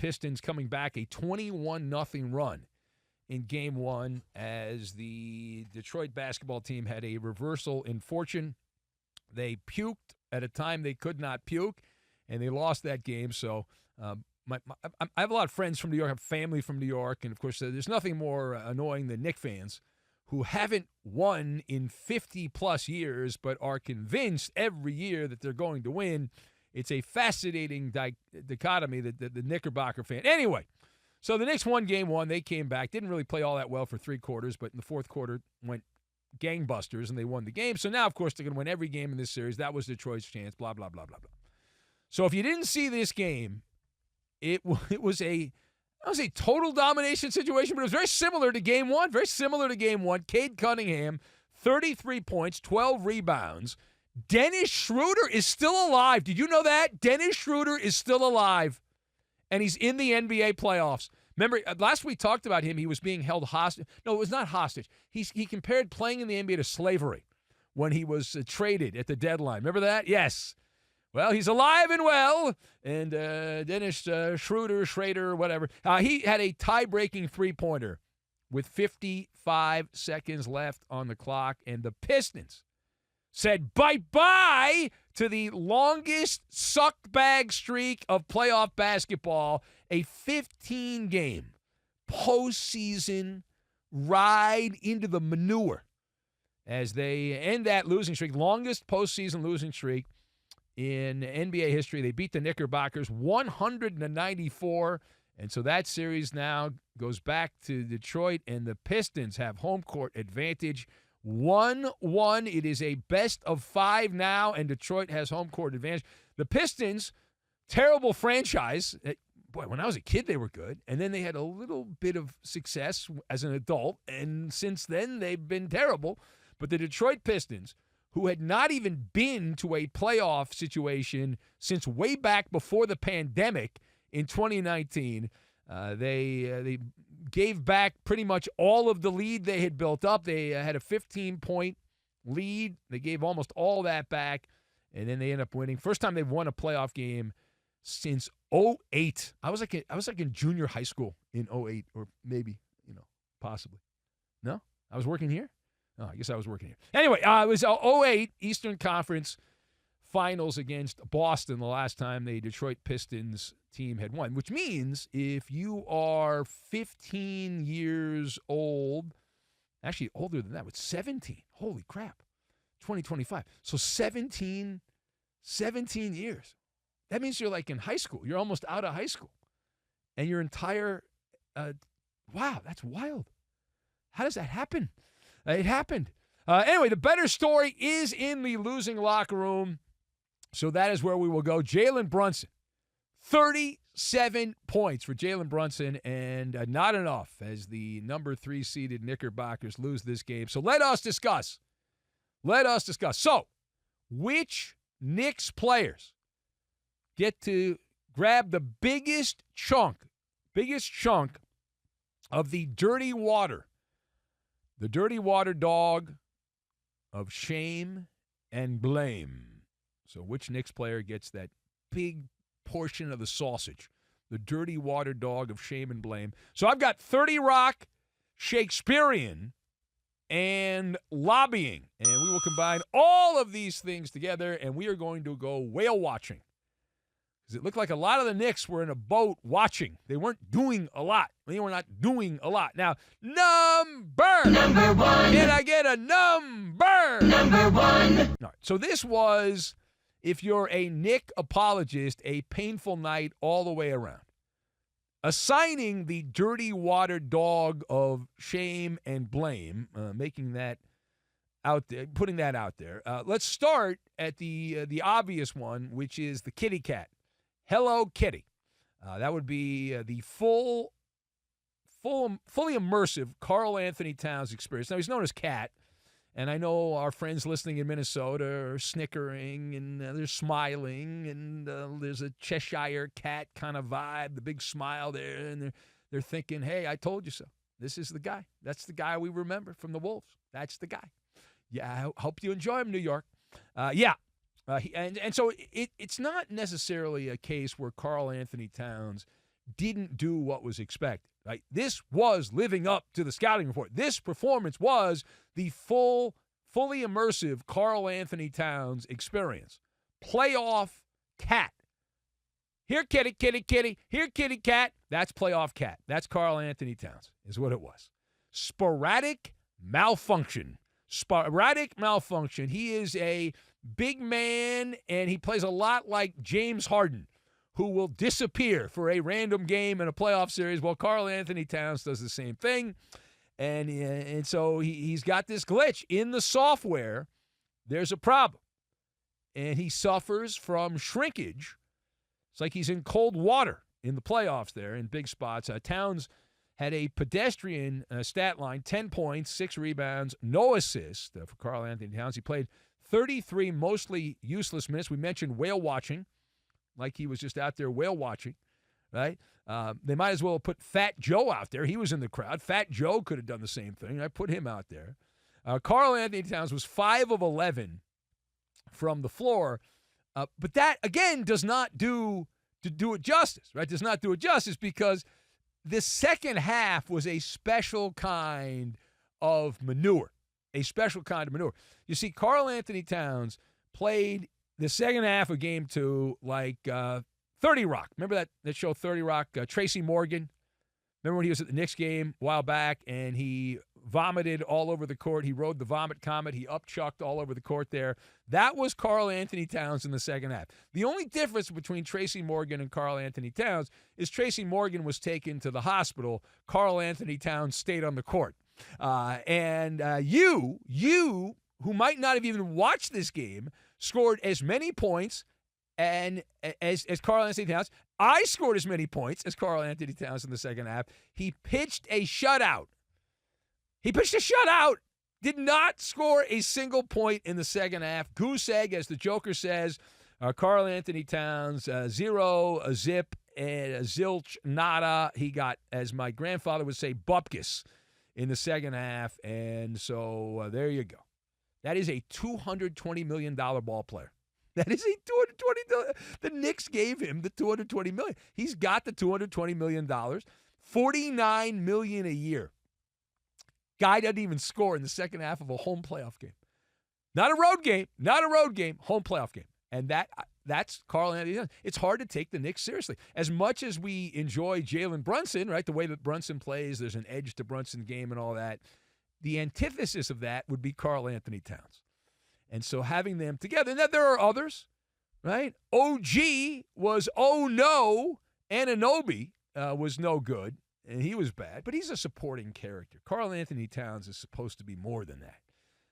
Pistons coming back a 21-0 run in Game 1 as the Detroit basketball team had a reversal in fortune. They puked at a time they could not puke, and they lost that game. So I have a lot of friends from New York, I have family from New York, and, of course, there's nothing more annoying than Knicks fans who haven't won in 50-plus years but are convinced every year that they're going to win. It's a fascinating dichotomy, the Knickerbocker fan. Anyway, so the Knicks won Game 1. They came back. Didn't really play all that well for 3 quarters, but in the fourth quarter went gangbusters, and they won the game. So now, of course, they're going to win every game in this series. That was Detroit's chance, blah, blah, blah, blah, blah. So if you didn't see this game, it was a total domination situation, but it was very similar to Game 1. Very similar to Game 1. Cade Cunningham, 33 points, 12 rebounds. Dennis Schroeder is still alive. Did you know that? Dennis Schroeder is still alive, and he's in the NBA playoffs. Remember, last we talked about him. He was being held hostage. No, it was not hostage. He compared playing in the NBA to slavery when he was traded at the deadline. Remember that? Yes. Well, he's alive and well, and Dennis Schrader, whatever. He had a tie-breaking three-pointer with 55 seconds left on the clock, and the Pistons said bye-bye to the longest suck-bag streak of playoff basketball, a 15-game postseason ride into the manure as they end that losing streak, longest postseason losing streak in NBA history. They beat the Knickerbockers 100-94, and so that series now goes back to Detroit, and the Pistons have home court advantage. 1-1. It is a best of 5 now, and Detroit has home court advantage. The Pistons, terrible franchise. Boy, when I was a kid, they were good, and then they had a little bit of success as an adult, and since then they've been terrible. But the Detroit Pistons, who had not even been to a playoff situation since way back before the pandemic in 2019. They gave back pretty much all of the lead they had built up. They had a 15-point lead. They gave almost all that back, and then they ended up winning. First time they've won a playoff game since 2008. I was like in junior high school in 2008, or maybe, possibly. No? I was working here? Oh, I guess I was working here. Anyway, it was 2008 Eastern Conference Finals against Boston the last time the Detroit Pistons team had won, which means if you are 15 years old, actually older than that, with 17, holy crap, 2025. So 17 years. That means you're like in high school. You're almost out of high school. And your entire, wow, that's wild. How does that happen? It happened. Anyway, the better story is in the losing locker room. So that is where we will go. Jalen Brunson, 37 points for Jalen Brunson, and not enough as the number 3 seeded Knickerbockers lose this game. So let us discuss. So, which Knicks players get to grab the biggest chunk of the dirty water? The dirty water dog of shame and blame. So which Knicks player gets that big portion of the sausage? The dirty water dog of shame and blame. So I've got 30 Rock, Shakespearean, and lobbying. And we will combine all of these things together, and we are going to go whale watching. Because it looked like a lot of the Knicks were in a boat watching. They weren't doing a lot. They were not doing a lot. Now, number one. Can I get a number? Number one. All right, so this was, if you're a Knick apologist, a painful night all the way around. Assigning the dirty water dog of shame and blame, making that out there, putting that out there. Let's start at the obvious one, which is the kitty cat. Hello Kitty. That would be the fully immersive Karl Anthony Towns experience. Now, he's known as Cat, and I know our friends listening in Minnesota are snickering, and they're smiling, and there's a Cheshire Cat kind of vibe, the big smile there, and they're thinking, hey, I told you so. This is the guy. That's the guy we remember from the Wolves. That's the guy. Yeah, I hope you enjoy him, New York. And so it's not necessarily a case where Karl Anthony Towns didn't do what was expected. Right? This was living up to the scouting report. This performance was the fully immersive Karl Anthony Towns experience. Playoff cat. Here, kitty, kitty, kitty. Here, kitty, cat. That's playoff cat. That's Karl Anthony Towns, is what it was. Sporadic malfunction. Sporadic malfunction. He is a big man, and he plays a lot like James Harden, who will disappear for a random game in a playoff series. Well, Karl Anthony Towns does the same thing. And so he's got this glitch in the software. There's a problem. And he suffers from shrinkage. It's like he's in cold water in the playoffs there in big spots. Towns had a pedestrian stat line, 10 points, 6 rebounds, no assists for Karl Anthony Towns. He played 33 mostly useless minutes. We mentioned whale watching, like he was just out there whale watching, right? They might as well have put Fat Joe out there. He was in the crowd. Fat Joe could have done the same thing. I put him out there. Karl Anthony Towns was 5 of 11 from the floor. But that, again, does not do it justice, right? Does not do it justice because the second half was a special kind of manure. A special kind of manure. You see, Karl Anthony Towns played the second half of Game 2 like 30 Rock. Remember that show 30 Rock? Tracy Morgan. Remember when he was at the Knicks game a while back and he vomited all over the court? He rode the vomit comet. He upchucked all over the court there. That was Karl Anthony Towns in the second half. The only difference between Tracy Morgan and Karl Anthony Towns is Tracy Morgan was taken to the hospital. Karl Anthony Towns stayed on the court. You, who might not have even watched this game, scored as many points and as Karl Anthony Towns. I scored as many points as Karl Anthony Towns in the second half. He pitched a shutout. Did not score a single point in the second half. Goose egg, as the Joker says. Karl Anthony Towns, 0, a zip, and a zilch, nada. He got, as my grandfather would say, bupkis in the second half. And so there you go. That is a $220 million ball player. That is a $220 million. The Knicks gave him the $220 million. He's got the $220 million, $49 million a year. Guy doesn't even score in the second half of a home playoff game. Not a road game, home playoff game. And that's Karl Anthony Towns. It's hard to take the Knicks seriously. As much as we enjoy Jalen Brunson, right, the way that Brunson plays, there's an edge to Brunson game and all that. The antithesis of that would be Karl Anthony Towns. And so having them together, now there are others, right? OG was oh no, Anunoby was no good, and he was bad, but he's a supporting character. Karl Anthony Towns is supposed to be more than that.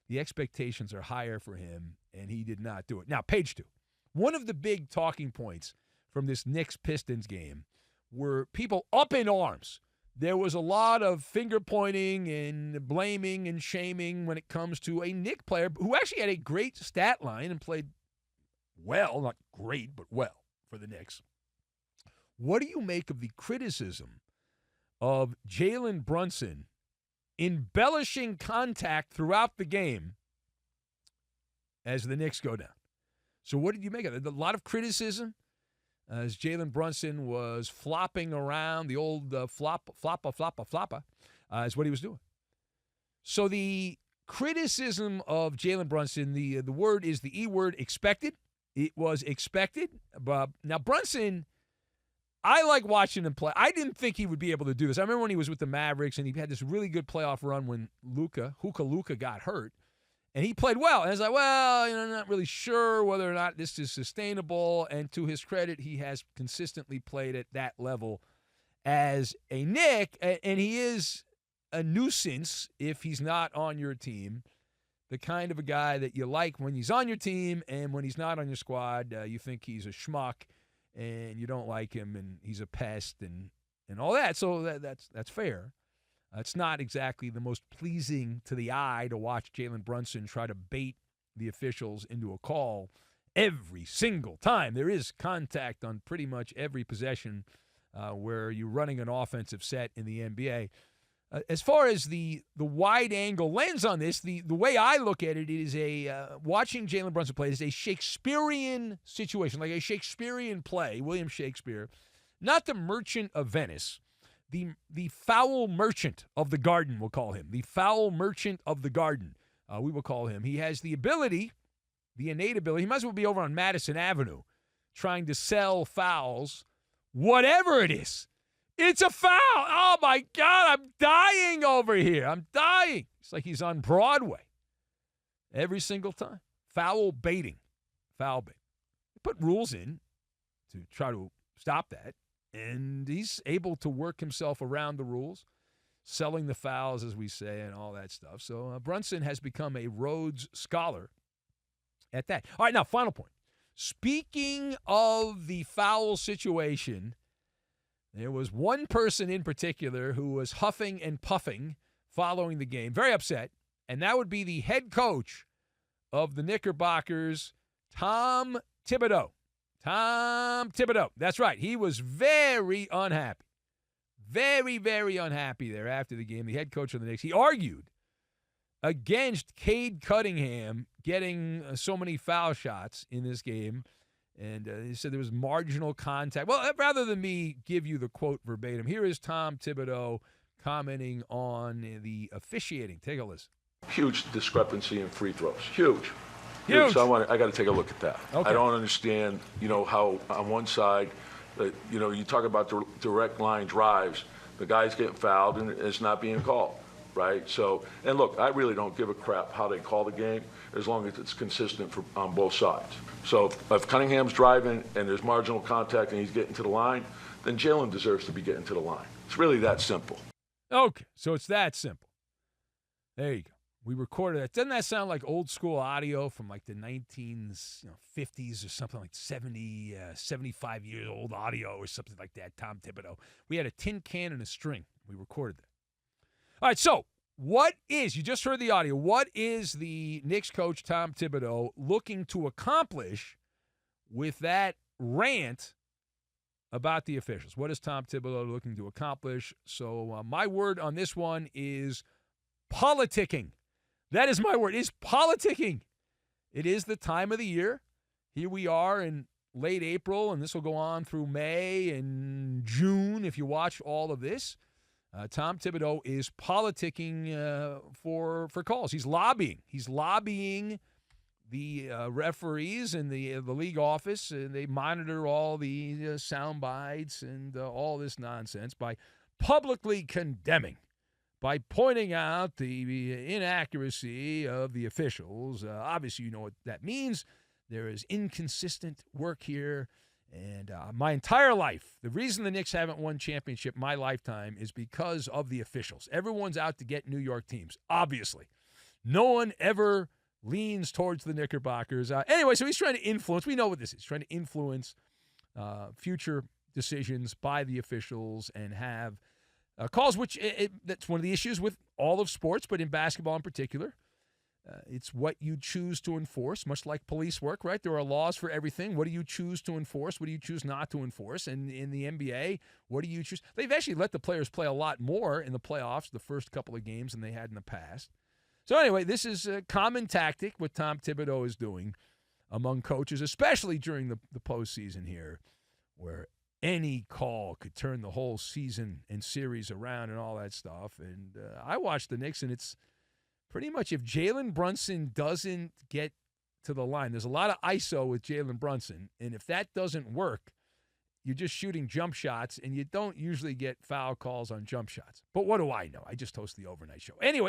The expectations are higher for him, and he did not do it. Now, page 2. One of the big talking points from this Knicks-Pistons game were people up in arms. There was a lot of finger-pointing and blaming and shaming when it comes to a Knicks player who actually had a great stat line and played well, not great, but well for the Knicks. What do you make of the criticism of Jalen Brunson embellishing contact throughout the game as the Knicks go down? So what did you make of it? A lot of criticism as Jalen Brunson was flopping around, the old floppa, is what he was doing. So the criticism of Jalen Brunson, the word is the E word, expected. It was expected. But now Brunson, I like watching him play. I didn't think he would be able to do this. I remember when he was with the Mavericks and he had this really good playoff run when Hookah Luka got hurt. And he played well. And I was like, well, I'm not really sure whether or not this is sustainable. And to his credit, he has consistently played at that level as a Knick. And he is a nuisance if he's not on your team. The kind of a guy that you like when he's on your team, and when he's not on your squad, you think he's a schmuck and you don't like him and he's a pest and all that. So that's fair. It's not exactly the most pleasing to the eye to watch Jalen Brunson try to bait the officials into a call every single time. There is contact on pretty much every possession where you're running an offensive set in the NBA. As far as the wide-angle lens on this, the way I look at it is watching Jalen Brunson play is a Shakespearean situation, like a Shakespearean play, William Shakespeare. not the merchant of Venice, the foul merchant of the garden, we'll call him. The foul merchant of the garden, we will call him. He has the ability, the innate ability. He might as well be over on Madison Avenue trying to sell fouls, whatever it is. It's a foul. Oh, my God, I'm dying over here. I'm dying. It's like he's on Broadway every single time. Foul baiting. Foul bait. They put rules in to try to stop that, and he's able to work himself around the rules, selling the fouls, as we say, and all that stuff. So Brunson has become a Rhodes Scholar at that. All right, now, final point. Speaking of the foul situation, there was one person in particular who was huffing and puffing following the game, very upset, and that would be the head coach of the Knickerbockers, Tom Thibodeau. Tom Thibodeau. That's right. He was very unhappy. Very, very unhappy there after the game. The head coach of the Knicks. He argued against Cade Cunningham getting so many foul shots in this game. And he said there was marginal contact. Well, rather than me give you the quote verbatim, here is Tom Thibodeau commenting on the officiating. Take a listen. Huge discrepancy in free throws. Huge. Huge. So I got to take a look at that. Okay. I don't understand, how on one side, you talk about direct line drives, the guy's getting fouled and it's not being called, right? So, and look, I really don't give a crap how they call the game as long as it's consistent on both sides. So if Cunningham's driving and there's marginal contact and he's getting to the line, then Jalen deserves to be getting to the line. It's really that simple. Okay, so it's that simple. There you go. We recorded that. Doesn't that sound like old school audio from like the 1950s or something, like 70, 75 years old audio or something like that, Tom Thibodeau. We had a tin can and a string. We recorded that. All right, so you just heard the audio, what is the Knicks coach, Tom Thibodeau, looking to accomplish with that rant about the officials? What is Tom Thibodeau looking to accomplish? So my word on this one is politicking. That is my word, is politicking. It is the time of the year. Here we are in late April, and this will go on through May and June if you watch all of this. Tom Thibodeau is politicking for calls. He's lobbying. He's lobbying the referees and the league office, and they monitor all the sound bites and all this nonsense by publicly condemning, by pointing out the inaccuracy of the officials. Obviously, you know what that means. There is inconsistent work here. And my entire life, the reason the Knicks haven't won championship my lifetime is because of the officials. Everyone's out to get New York teams, obviously. No one ever leans towards the Knickerbockers. Anyway, so he's trying to influence. We know what this is. He's trying to influence future decisions by the officials and have calls, which that's one of the issues with all of sports, but in basketball in particular. It's what you choose to enforce, much like police work, right? There are laws for everything. What do you choose to enforce? What do you choose not to enforce? And in the NBA, what do you choose? They've actually let the players play a lot more in the playoffs, the first couple of games, than they had in the past. So anyway, this is a common tactic, what Tom Thibodeau is doing among coaches, especially during the postseason here, where any call could turn the whole season and series around and all that stuff. And I watched the Knicks, and it's pretty much if Jalen Brunson doesn't get to the line, there's a lot of ISO with Jalen Brunson, and if that doesn't work, you're just shooting jump shots, and you don't usually get foul calls on jump shots. But what do I know? I just host the overnight show. Anyway.